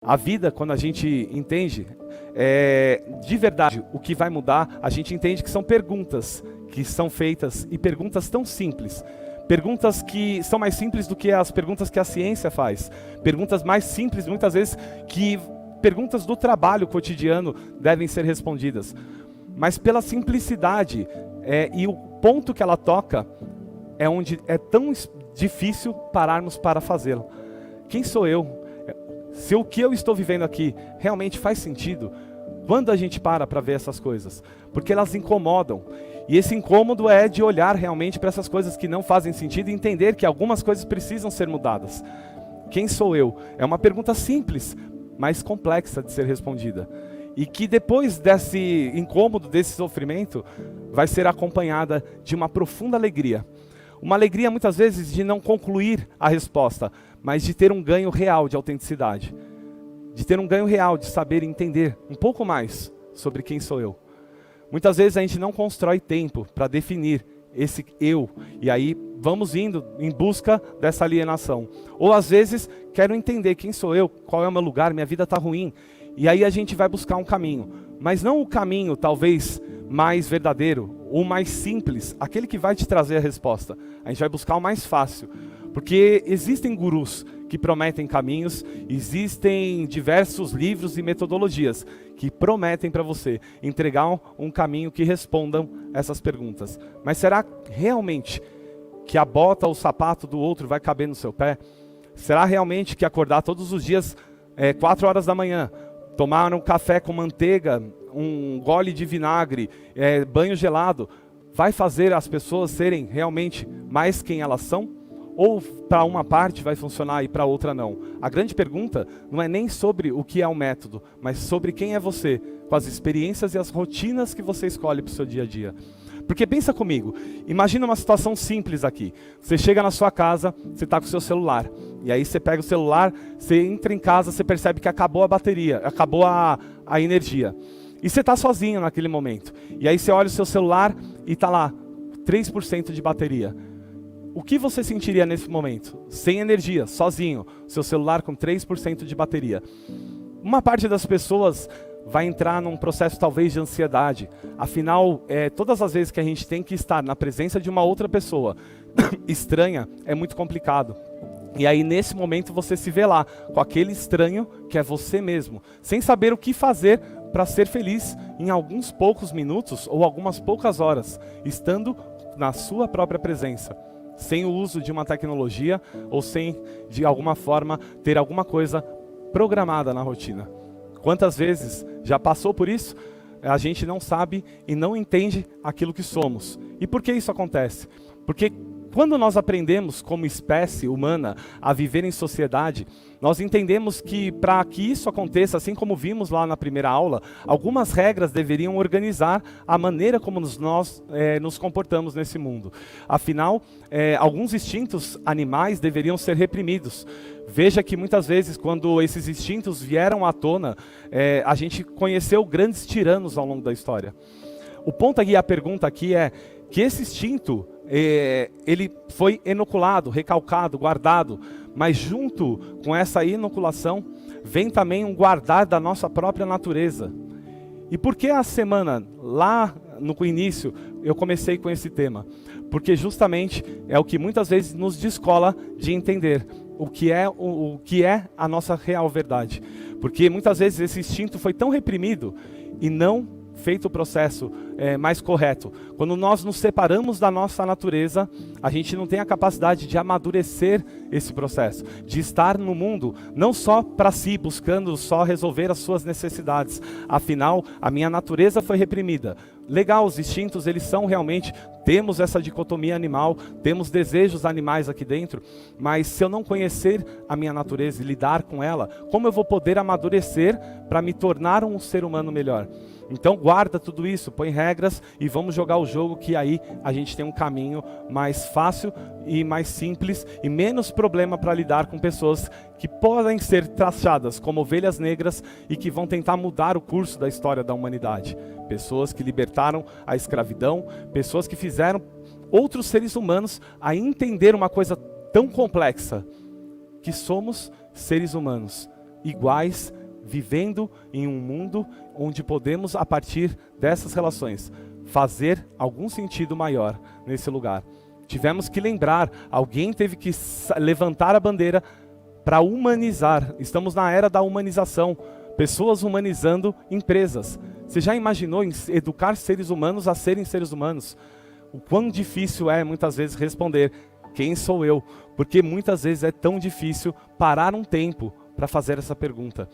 A vida, quando a gente entende, de verdade, o que vai mudar, a gente entende que são perguntas que são feitas, e perguntas tão simples. Perguntas que são mais simples do que as perguntas que a ciência faz. Perguntas mais simples, muitas vezes, que perguntas do trabalho cotidiano devem ser respondidas. Mas pela simplicidade e o ponto que ela toca, é onde é tão difícil pararmos para fazê-la. Quem sou eu? Se o que eu estou vivendo aqui realmente faz sentido, quando a gente para ver essas coisas? Porque elas incomodam. E esse incômodo é de olhar realmente para essas coisas que não fazem sentido e entender que algumas coisas precisam ser mudadas. Quem sou eu? É uma pergunta simples, mas complexa de ser respondida. E que depois desse incômodo, desse sofrimento, vai ser acompanhada de uma profunda alegria. Uma alegria muitas vezes de não concluir a resposta, mas de ter um ganho real de autenticidade. De ter um ganho real de saber e entender um pouco mais sobre quem sou eu. Muitas vezes a gente não constrói tempo para definir esse eu, e aí vamos indo em busca dessa alienação. Ou às vezes quero entender quem sou eu, qual é o meu lugar, minha vida está ruim, e aí a gente vai buscar um caminho, mas não o caminho talvez mais verdadeiro, ou mais simples, aquele que vai te trazer a resposta. A gente vai buscar o mais fácil, porque existem gurus que prometem caminhos, existem diversos livros e metodologias que prometem para você entregar um caminho que respondam essas perguntas. Mas será realmente que a bota ou o sapato do outro vai caber no seu pé? Será realmente que acordar todos os dias 4 horas da manhã, tomar um café com manteiga, um gole de vinagre, banho gelado, vai fazer as pessoas serem realmente mais quem elas são? Ou para uma parte vai funcionar e para outra não? A grande pergunta não é nem sobre o que é o método, mas sobre quem é você, com as experiências e as rotinas que você escolhe para o seu dia a dia. Porque pensa comigo, imagina uma situação simples aqui. Você chega na sua casa, você está com o seu celular. E aí você pega o celular, você entra em casa, você percebe que acabou a bateria, acabou a energia. E você está sozinho naquele momento. E aí você olha o seu celular e está lá, 3% de bateria. O que você sentiria nesse momento? Sem energia, sozinho, seu celular com 3% de bateria. Uma parte das pessoas vai entrar num processo talvez de ansiedade. Afinal, todas as vezes que a gente tem que estar na presença de uma outra pessoa estranha, é muito complicado. E aí nesse momento você se vê lá, com aquele estranho que é você mesmo, sem saber o que fazer para ser feliz em alguns poucos minutos ou algumas poucas horas, estando na sua própria presença. Sem o uso de uma tecnologia ou sem, de alguma forma, ter alguma coisa programada na rotina. Quantas vezes já passou por isso? A gente não sabe e não entende aquilo que somos. E por que isso acontece? Porque quando nós aprendemos como espécie humana a viver em sociedade, nós entendemos que para que isso aconteça, assim como vimos lá na primeira aula, algumas regras deveriam organizar a maneira como nós nos comportamos nesse mundo. Afinal, alguns instintos animais deveriam ser reprimidos. Veja que muitas vezes, quando esses instintos vieram à tona, a gente conheceu grandes tiranos ao longo da história. O ponto aqui, a pergunta aqui é que esse instinto, ele foi inoculado, recalcado, guardado, mas junto com essa inoculação, vem também um guardar da nossa própria natureza. E por que a semana, lá no início, eu comecei com esse tema? Porque justamente é o que muitas vezes nos descola de entender o que é a nossa real verdade. Porque muitas vezes esse instinto foi tão reprimido e não feito o processo mais correto. Quando nós nos separamos da nossa natureza, a gente não tem a capacidade de amadurecer esse processo, de estar no mundo, não só para si, buscando só resolver as suas necessidades. Afinal, a minha natureza foi reprimida. Legal, os instintos, eles são realmente, temos essa dicotomia animal, temos desejos animais aqui dentro, mas se eu não conhecer a minha natureza e lidar com ela, como eu vou poder amadurecer para me tornar um ser humano melhor? Então guarda tudo isso, põe regras e vamos jogar o jogo, que aí a gente tem um caminho mais fácil e mais simples e menos problema para lidar com pessoas que podem ser taxadas como ovelhas negras e que vão tentar mudar o curso da história da humanidade. Pessoas que libertaram a escravidão, pessoas que fizeram outros seres humanos a entender uma coisa tão complexa, que somos seres humanos, iguais, vivendo em um mundo onde podemos, a partir dessas relações, fazer algum sentido maior nesse lugar. Tivemos que lembrar, alguém teve que levantar a bandeira para humanizar. Estamos na era da humanização, pessoas humanizando empresas. Você já imaginou em educar seres humanos a serem seres humanos? O quão difícil é muitas vezes responder, quem sou eu? Porque muitas vezes é tão difícil parar um tempo para fazer essa pergunta.